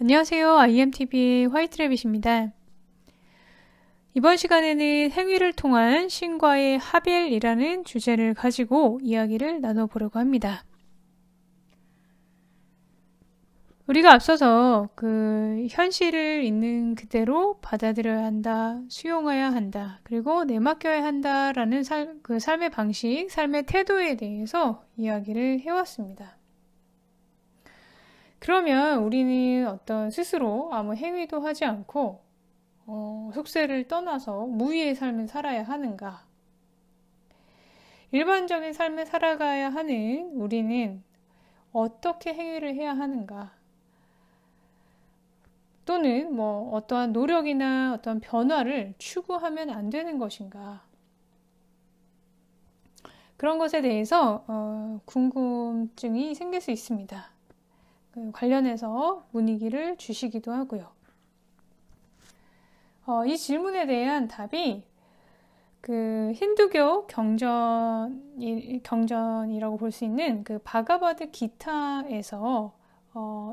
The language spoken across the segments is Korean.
안녕하세요. IMTV의 화이트래빗입니다. 이번 시간에는 행위를 통한 신과의 합일이라는 주제를 가지고 이야기를 나눠보려고 합니다. 우리가 앞서서 현실을 있는 그대로 받아들여야 한다, 수용해야 한다, 그리고 내맡겨야 한다라는 삶의 방식, 삶의 태도에 대해서 이야기를 해왔습니다. 그러면 우리는 어떤 스스로 아무 행위도 하지 않고 속세를 떠나서 무위의 삶을 살아야 하는가? 일반적인 삶을 살아가야 하는 우리는 어떻게 행위를 해야 하는가? 또는 어떠한 노력이나 어떠한 변화를 추구하면 안 되는 것인가? 그런 것에 대해서 궁금증이 생길 수 있습니다. 관련해서 문의기를 주시기도 하고요. 이 질문에 대한 답이 힌두교 경전이라고 볼 수 있는 바가바드 기타에서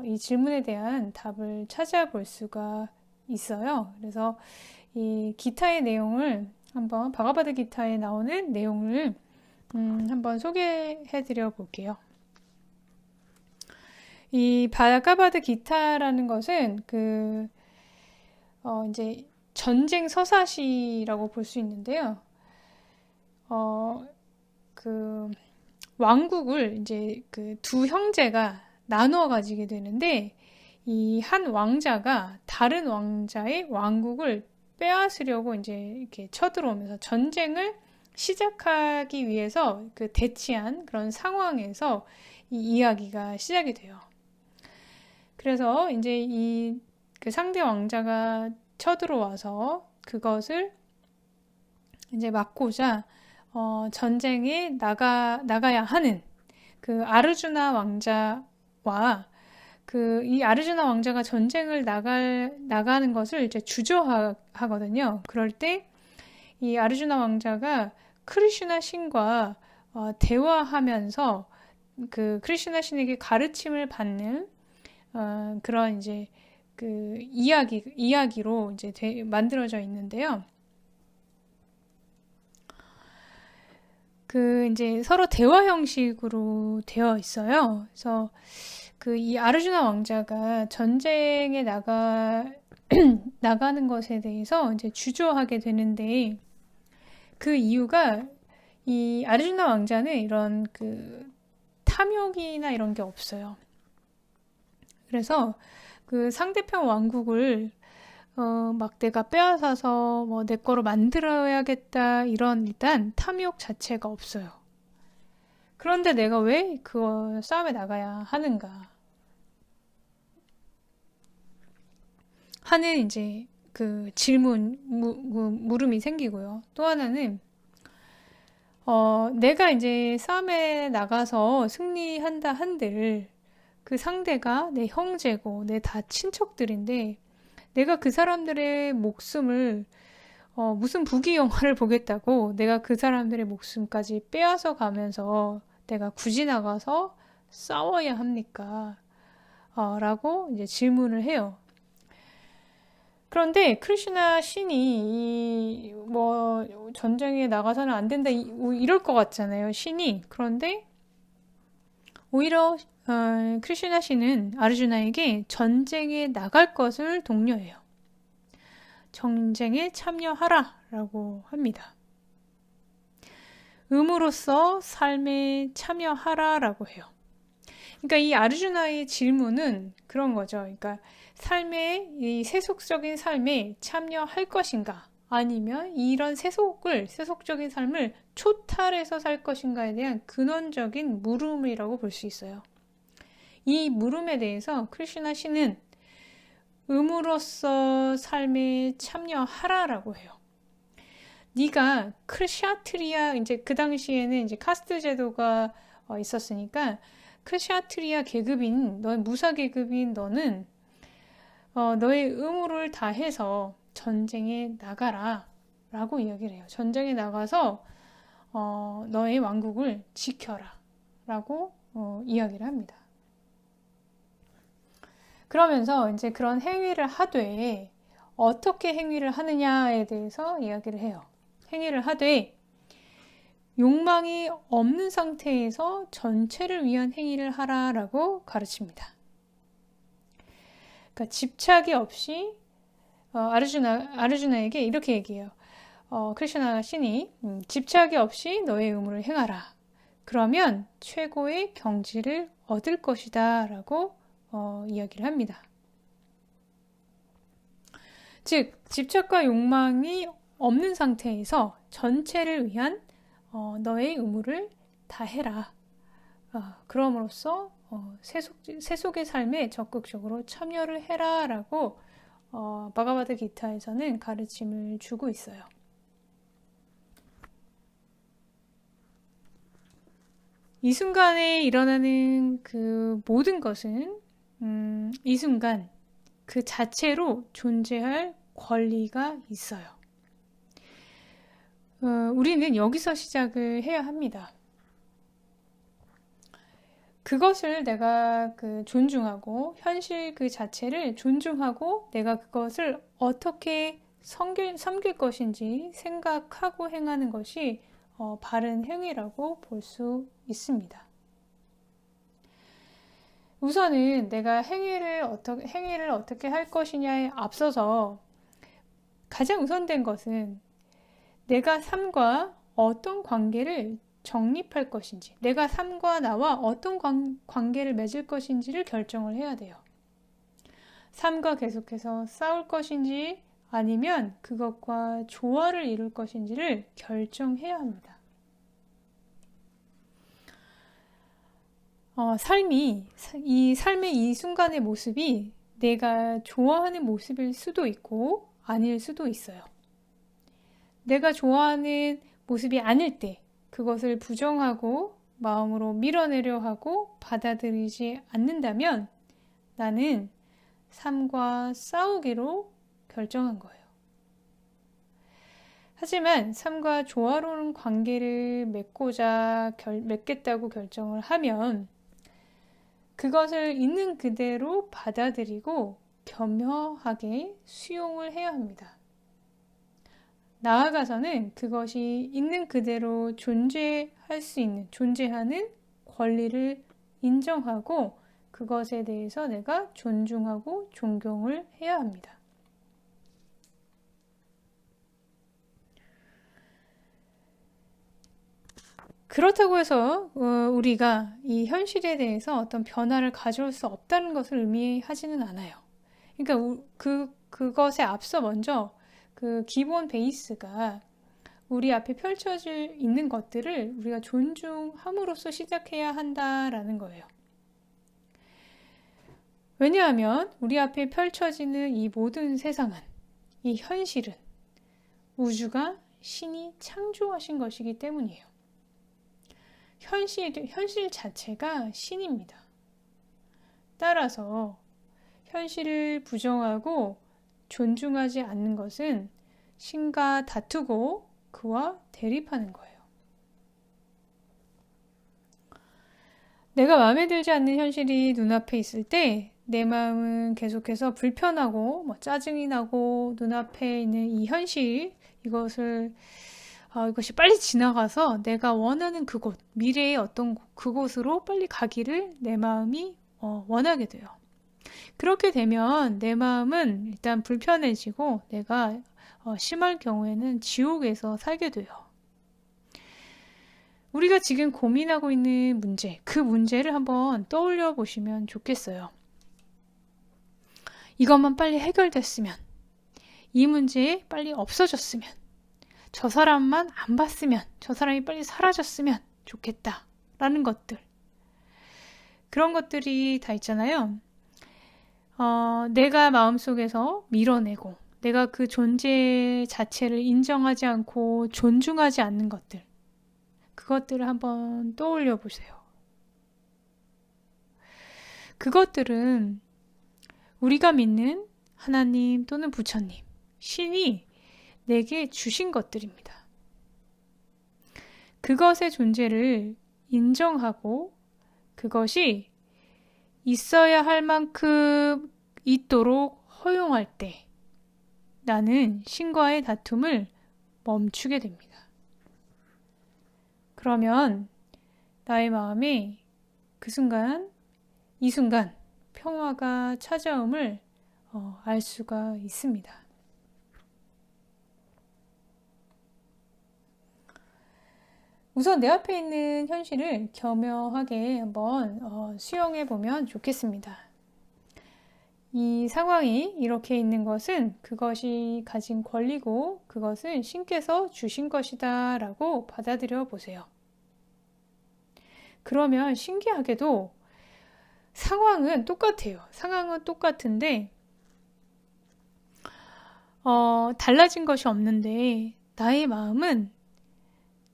이 질문에 대한 답을 찾아볼 수가 있어요. 그래서 이 기타의 내용을 바가바드 기타에 나오는 내용을 한번 소개해 드려 볼게요. 이 바가바드 기타라는 것은 이제 전쟁 서사시라고 볼 수 있는데요. 왕국을 이제 두 형제가 나누어 가지게 되는데 이 한 왕자가 다른 왕자의 왕국을 빼앗으려고 이제 이렇게 쳐들어오면서 전쟁을 시작하기 위해서 대치한 그런 상황에서 이 이야기가 시작이 돼요. 그래서 이제 상대 왕자가 쳐들어와서 그것을 이제 막고자 전쟁에 나가야 하는 아르주나 왕자와 이 아르주나 왕자가 전쟁을 나가는 것을 이제 주저하거든요. 그럴 때 이 아르주나 왕자가 크리슈나 신과 대화하면서 크리슈나 신에게 가르침을 받는 그런 이제 이야기로 이제 만들어져 있는데요. 이제 서로 대화 형식으로 되어 있어요. 그래서 이 아르주나 왕자가 전쟁에 나가는 것에 대해서 이제 주저하게 되는데 그 이유가 이 아르주나 왕자는 이런 탐욕이나 이런 게 없어요. 그래서 상대편 왕국을 막 내가 빼앗아서 내 거로 만들어야겠다 이런 일단 탐욕 자체가 없어요. 그런데 내가 왜 그 싸움에 나가야 하는가 하는 이제 물음이 생기고요. 또 하나는 내가 이제 싸움에 나가서 승리한다 한들 그 상대가 내 형제고 내 다 친척들인데 내가 그 사람들의 목숨을 무슨 부귀 영화를 보겠다고 내가 그 사람들의 목숨까지 빼앗아 가면서 내가 굳이 나가서 싸워야 합니까? 라고 이제 질문을 해요. 그런데 크리슈나 신이 전쟁에 나가서는 안 된다 이럴 것 같잖아요. 신이. 그런데 오히려 크리슈나 신은 아르주나에게 전쟁에 나갈 것을 독려해요. 전쟁에 참여하라 라고 합니다. 음으로써 삶에 참여하라 라고 해요. 그러니까 이 아르주나의 질문은 그런 거죠. 그러니까 이 세속적인 삶에 참여할 것인가 아니면 이런 세속적인 삶을 초탈해서 살 것인가에 대한 근원적인 물음이라고 볼 수 있어요. 이 물음에 대해서 크리슈나 신은 음으로써 삶에 참여하라라고 해요. 네가 크샤트리아 이제 그 당시에는 이제 카스트 제도가 있었으니까 크샤트리아 계급인 너의 무사 계급인 너는 너의 의무를 다해서 전쟁에 나가라라고 이야기를 해요. 전쟁에 나가서 너의 왕국을 지켜라라고 이야기를 합니다. 그러면서 이제 그런 행위를 하되 어떻게 행위를 하느냐에 대해서 이야기를 해요. 행위를 하되 욕망이 없는 상태에서 전체를 위한 행위를 하라라고 가르칩니다. 그러니까 집착이 없이 아르주나에게 이렇게 얘기해요. 크리슈나 신이 집착이 없이 너의 의무를 행하라. 그러면 최고의 경지를 얻을 것이다 라고 이야기를 합니다. 즉 집착과 욕망이 없는 상태에서 전체를 위한 너의 의무를 다해라. 그럼으로써 세속의 삶에 적극적으로 참여를 해라 라고 바가바드 기타에서는 가르침을 주고 있어요. 이 순간에 일어나는 그 모든 것은 이 순간 그 자체로 존재할 권리가 있어요. 우리는 여기서 시작을 해야 합니다. 그것을 내가 존중하고 현실 그 자체를 존중하고 내가 그것을 어떻게 섬길 것인지 생각하고 행하는 것이 바른 행위라고 볼 수 있습니다. 우선은 내가 행위를 어떻게 할 것이냐에 앞서서 가장 우선된 것은 내가 삶과 어떤 관계를 정립할 것인지, 내가 삶과 나와 어떤 관계를 맺을 것인지를 결정을 해야 돼요. 삶과 계속해서 싸울 것인지 아니면 그것과 조화를 이룰 것인지를 결정해야 합니다. 이 삶의 이 순간의 모습이 내가 좋아하는 모습일 수도 있고 아닐 수도 있어요. 내가 좋아하는 모습이 아닐 때 그것을 부정하고 마음으로 밀어내려 하고 받아들이지 않는다면 나는 삶과 싸우기로 결정한 거예요. 하지만 삶과 조화로운 관계를 맺겠다고 결정을 하면 그것을 있는 그대로 받아들이고 겸허하게 수용을 해야 합니다. 나아가서는 그것이 있는 그대로 존재하는 권리를 인정하고 그것에 대해서 내가 존중하고 존경을 해야 합니다. 그렇다고 해서 우리가 이 현실에 대해서 어떤 변화를 가져올 수 없다는 것을 의미하지는 않아요. 그러니까 그것에 앞서 먼저 그 기본 베이스가 우리 앞에 펼쳐져 있는 것들을 우리가 존중함으로써 시작해야 한다라는 거예요. 왜냐하면 우리 앞에 펼쳐지는 이 모든 세상은, 이 현실은 우주가 신이 창조하신 것이기 때문이에요. 현실 자체가 신입니다. 따라서 현실을 부정하고 존중하지 않는 것은 신과 다투고 그와 대립하는 거예요. 내가 마음에 들지 않는 현실이 눈앞에 있을 때 내 마음은 계속해서 불편하고 짜증이 나고 눈앞에 있는 이 현실, 이것이 빨리 지나가서 내가 원하는 그곳, 미래의 어떤 그곳으로 빨리 가기를 내 마음이 원하게 돼요. 그렇게 되면 내 마음은 일단 불편해지고 내가 심할 경우에는 지옥에서 살게 돼요. 우리가 지금 고민하고 있는 문제, 그 문제를 한번 떠올려 보시면 좋겠어요. 이것만 빨리 해결됐으면, 이 문제 빨리 없어졌으면, 저 사람만 안 봤으면, 저 사람이 빨리 사라졌으면 좋겠다 라는 것들, 그런 것들이 다 있잖아요. 내가 마음속에서 밀어내고 내가 그 존재 자체를 인정하지 않고 존중하지 않는 것들, 그것들을 한번 떠올려 보세요. 그것들은 우리가 믿는 하나님 또는 부처님, 신이 내게 주신 것들입니다. 그것의 존재를 인정하고 그것이 있어야 할 만큼 있도록 허용할 때 나는 신과의 다툼을 멈추게 됩니다. 그러면 나의 마음에 이 순간 평화가 찾아옴을 알 수가 있습니다. 우선 내 앞에 있는 현실을 겸허하게 한번 수용해 보면 좋겠습니다. 이 상황이 이렇게 있는 것은 그것이 가진 권리고 그것은 신께서 주신 것이다 라고 받아들여 보세요. 그러면 신기하게도 상황은 똑같아요. 상황은 똑같은데 달라진 것이 없는데 나의 마음은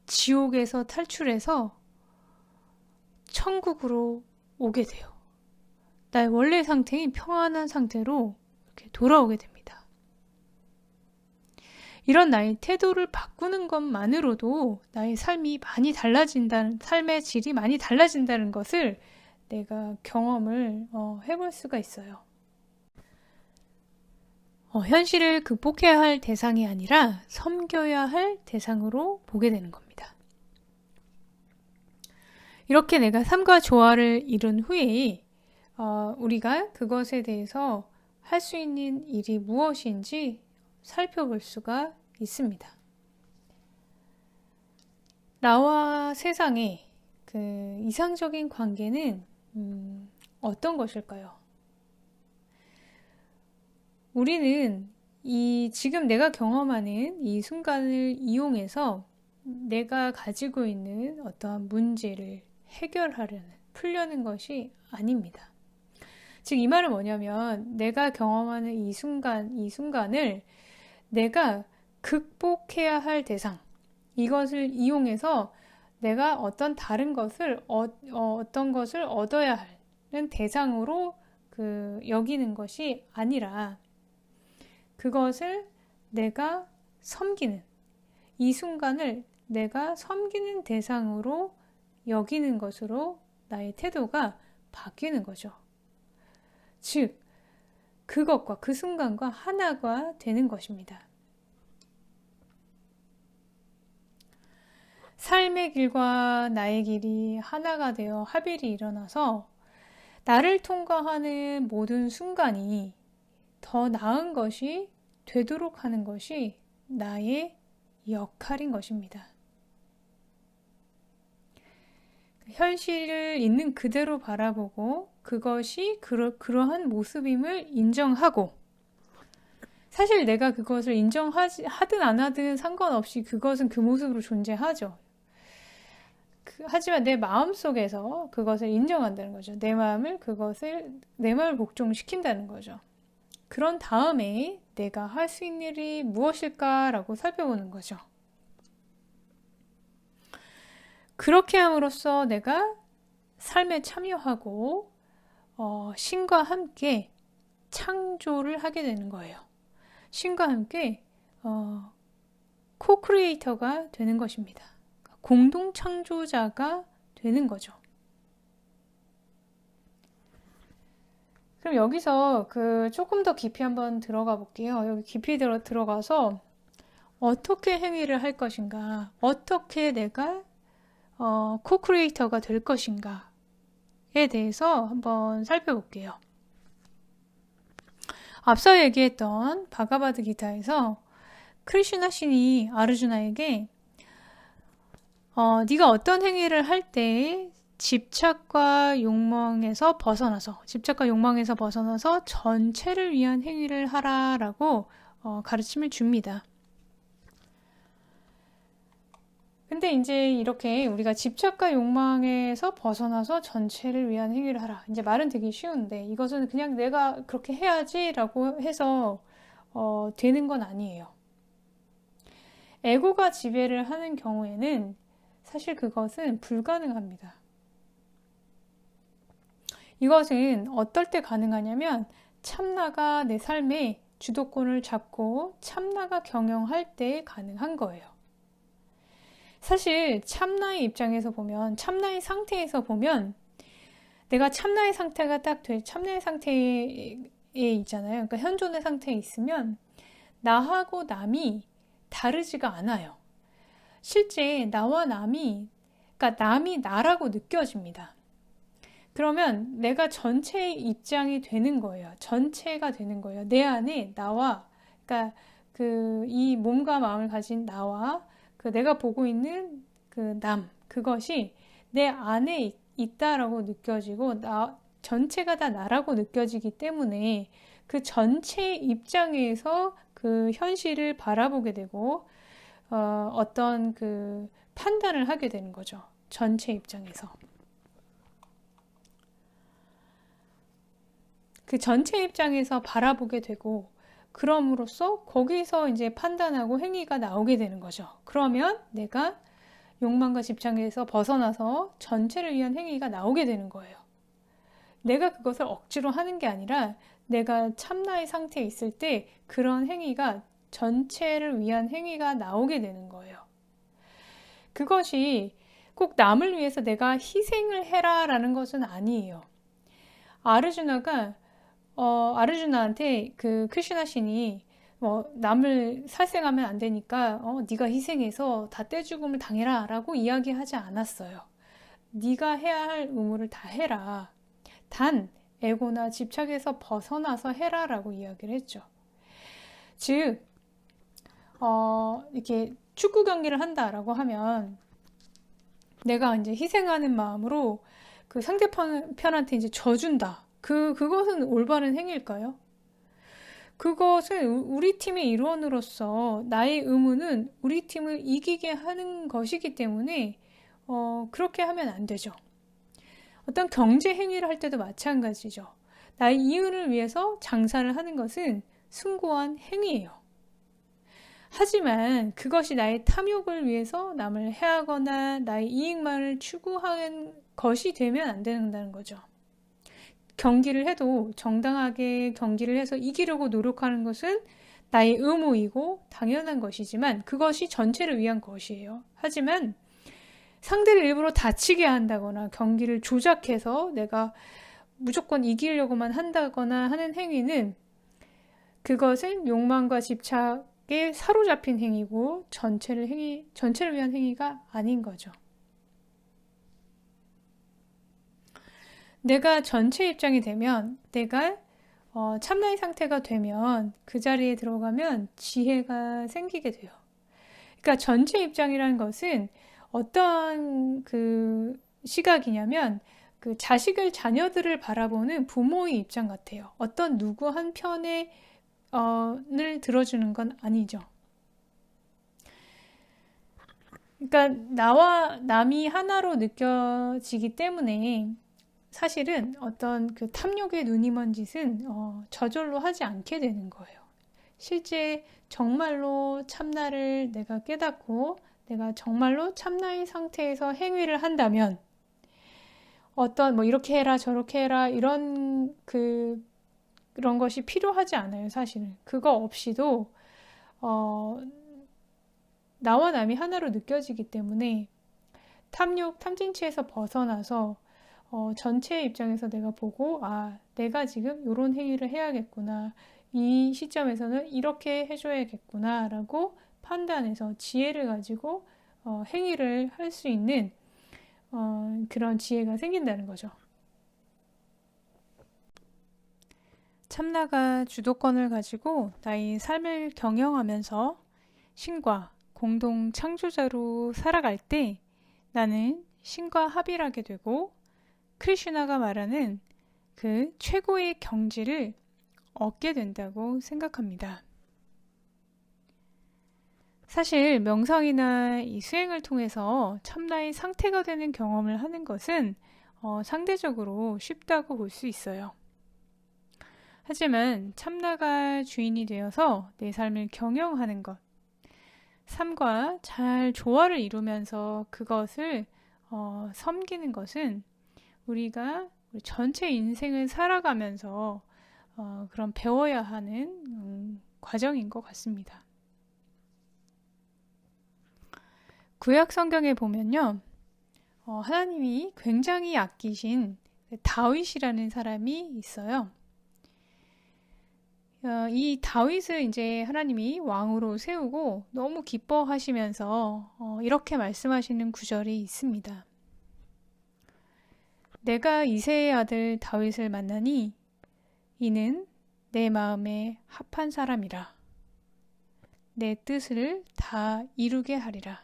지옥에서 탈출해서 천국으로 오게 돼요. 나의 원래 상태인 평안한 상태로 이렇게 돌아오게 됩니다. 이런 나의 태도를 바꾸는 것만으로도 나의 삶의 질이 많이 달라진다는 것을 내가 경험을 해볼 수가 있어요. 현실을 극복해야 할 대상이 아니라 섬겨야 할 대상으로 보게 되는 겁니다. 이렇게 내가 삶과 조화를 이룬 후에 우리가 그것에 대해서 할 수 있는 일이 무엇인지 살펴볼 수가 있습니다. 나와 세상의 그 이상적인 관계는 어떤 것일까요? 우리는 지금 내가 경험하는 이 순간을 이용해서 내가 가지고 있는 어떠한 문제를 풀려는 것이 아닙니다. 즉, 이 말은 뭐냐면 내가 경험하는 이 순간을 내가 극복해야 할 대상, 이것을 이용해서 내가 어떤 것을 얻어야 하는 대상으로 여기는 것이 아니라 그것을 내가 섬기는, 이 순간을 내가 섬기는 대상으로 여기는 것으로 나의 태도가 바뀌는 거죠. 즉, 그것과 그 순간과 하나가 되는 것입니다. 삶의 길과 나의 길이 하나가 되어 합일이 일어나서 나를 통과하는 모든 순간이 더 나은 것이 되도록 하는 것이 나의 역할인 것입니다. 현실을 있는 그대로 바라보고 그것이 그러한 모습임을 인정하고, 사실 내가 그것을 인정하든 안 하든 상관없이 그것은 그 모습으로 존재하죠. 하지만 내 마음속에서 그것을 인정한다는 거죠. 내 마음을 복종시킨다는 거죠. 그런 다음에 내가 할 수 있는 일이 무엇일까라고 살펴보는 거죠. 그렇게 함으로써 내가 삶에 참여하고 신과 함께 창조를 하게 되는 거예요. 신과 함께 코크리에이터가 되는 것입니다. 공동 창조자가 되는 거죠. 그럼 여기서 조금 더 깊이 한번 들어가 볼게요. 여기 깊이 들어가서 어떻게 행위를 할 것인가, 어떻게 내가 코크리에이터가 될 것인가에 대해서 한번 살펴볼게요. 앞서 얘기했던 바가바드 기타에서 크리슈나 신이 아르주나에게 네가 어떤 행위를 할 때 집착과 욕망에서 벗어나서 전체를 위한 행위를 하라라고 가르침을 줍니다. 근데 이제 이렇게 우리가 집착과 욕망에서 벗어나서 전체를 위한 행위를 하라. 이제 말은 되게 쉬운데 이것은 그냥 내가 그렇게 해야지라고 해서 되는 건 아니에요. 에고가 지배를 하는 경우에는 사실 그것은 불가능합니다. 이것은 어떨 때 가능하냐면 참나가 내 삶의 주도권을 잡고 참나가 경영할 때 가능한 거예요. 사실 참나의 상태에서 보면 내가 참나의 상태에 있잖아요. 그러니까 현존의 상태에 있으면 나하고 남이 다르지가 않아요. 실제 나와 남이, 그러니까 남이 나라고 느껴집니다. 그러면 내가 전체의 입장이 되는 거예요. 전체가 되는 거예요. 내 안에 나와, 그러니까 이 몸과 마음을 가진 나와 내가 보고 있는 그것이 내 안에 있다라고 느껴지고 전체가 다 나라고 느껴지기 때문에 그 전체의 입장에서 그 현실을 바라보게 되고 어떤 그 판단을 하게 되는 거죠. 전체 입장에서. 그 전체 입장에서 바라보게 되고 그럼으로써 거기서 이제 판단하고 행위가 나오게 되는 거죠. 그러면 내가 욕망과 집착에서 벗어나서 전체를 위한 행위가 나오게 되는 거예요. 내가 그것을 억지로 하는 게 아니라 내가 참나의 상태에 있을 때 그런 행위가 전체를 위한 행위가 나오게 되는 거예요. 그것이 꼭 남을 위해서 내가 희생을 해라라는 것은 아니에요. 아르주나한테 그 크리슈나 신이 남을 살생하면 안 되니까 네가 희생해서 다 떼죽음을 당해라 라고 이야기하지 않았어요. 네가 해야 할 의무를 다 해라. 단 에고나 집착에서 벗어나서 해라 라고 이야기를 했죠. 즉 이렇게 축구 경기를 한다라고 하면 내가 이제 희생하는 마음으로 그 상대편한테 이제 져준다. 그것은 올바른 행위일까요? 그것은 우리 팀의 일원으로서 나의 의무는 우리 팀을 이기게 하는 것이기 때문에 그렇게 하면 안 되죠. 어떤 경제 행위를 할 때도 마찬가지죠. 나의 이윤을 위해서 장사를 하는 것은 숭고한 행위예요. 하지만 그것이 나의 탐욕을 위해서 남을 해하거나 나의 이익만을 추구하는 것이 되면 안 된다는 거죠. 경기를 해도 정당하게 경기를 해서 이기려고 노력하는 것은 나의 의무이고 당연한 것이지만 그것이 전체를 위한 것이에요. 하지만 상대를 일부러 다치게 한다거나 경기를 조작해서 내가 무조건 이기려고만 한다거나 하는 행위는 그것은 욕망과 집착에 사로잡힌 행위고 전체를 위한 행위가 아닌 거죠. 내가 전체 입장이 되면 내가 참나의 상태가 되면 그 자리에 들어가면 지혜가 생기게 돼요. 그러니까 전체 입장이라는 것은 어떤 그 시각이냐면 그 자녀들을 바라보는 부모의 입장 같아요. 어떤 누구 한 편을 들어주는 건 아니죠. 그러니까 나와 남이 하나로 느껴지기 때문에 사실은 어떤 그 탐욕에 눈이 먼 짓은 저절로 하지 않게 되는 거예요. 실제 정말로 참나를 내가 깨닫고 내가 정말로 참나의 상태에서 행위를 한다면 어떤 이렇게 해라 저렇게 해라 이런 그런 것이 필요하지 않아요. 사실은 그거 없이도 나와 남이 하나로 느껴지기 때문에 탐진치에서 벗어나서 전체 입장에서 내가 보고 내가 지금 이런 행위를 해야겠구나. 이 시점에서는 이렇게 해줘야겠구나 라고 판단해서 지혜를 가지고 행위를 할 수 있는 그런 지혜가 생긴다는 거죠. 참나가 주도권을 가지고 나의 삶을 경영하면서 신과 공동 창조자로 살아갈 때 나는 신과 합일하게 되고 크리슈나가 말하는 그 최고의 경지를 얻게 된다고 생각합니다. 사실 명상이나 이 수행을 통해서 참나의 상태가 되는 경험을 하는 것은 상대적으로 쉽다고 볼 수 있어요. 하지만 참나가 주인이 되어서 내 삶을 경영하는 것, 삶과 잘 조화를 이루면서 그것을 섬기는 것은 우리가 전체 인생을 살아가면서 그런 배워야 하는 과정인 것 같습니다. 구약 성경에 보면요, 하나님이 굉장히 아끼신 다윗이라는 사람이 있어요. 이 다윗을 이제 하나님이 왕으로 세우고 너무 기뻐하시면서 이렇게 말씀하시는 구절이 있습니다. 내가 이새의 아들 다윗을 만나니 이는 내 마음에 합한 사람이라. 내 뜻을 다 이루게 하리라.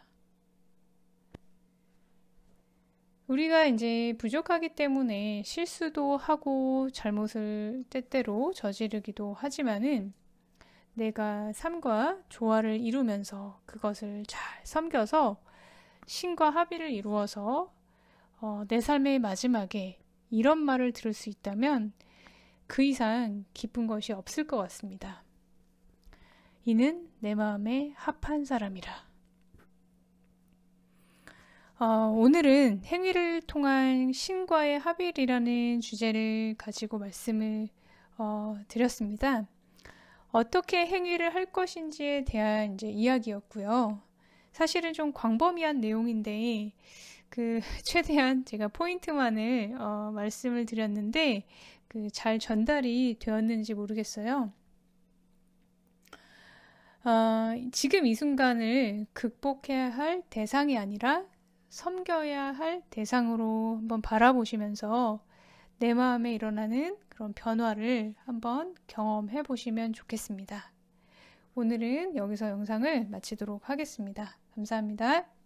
우리가 이제 부족하기 때문에 실수도 하고 잘못을 때때로 저지르기도 하지만은 내가 삶과 조화를 이루면서 그것을 잘 섬겨서 신과 합의를 이루어서 내 삶의 마지막에 이런 말을 들을 수 있다면 그 이상 기쁜 것이 없을 것 같습니다. 이는 내 마음에 합한 사람이라. 오늘은 행위를 통한 신과의 합일이라는 주제를 가지고 말씀을 드렸습니다. 어떻게 행위를 할 것인지에 대한 이제 이야기였고요. 사실은 좀 광범위한 내용인데 최대한 제가 포인트만을 말씀을 드렸는데 잘 전달이 되었는지 모르겠어요. 지금 이 순간을 극복해야 할 대상이 아니라 섬겨야 할 대상으로 한번 바라보시면서 내 마음에 일어나는 그런 변화를 한번 경험해 보시면 좋겠습니다. 오늘은 여기서 영상을 마치도록 하겠습니다. 감사합니다.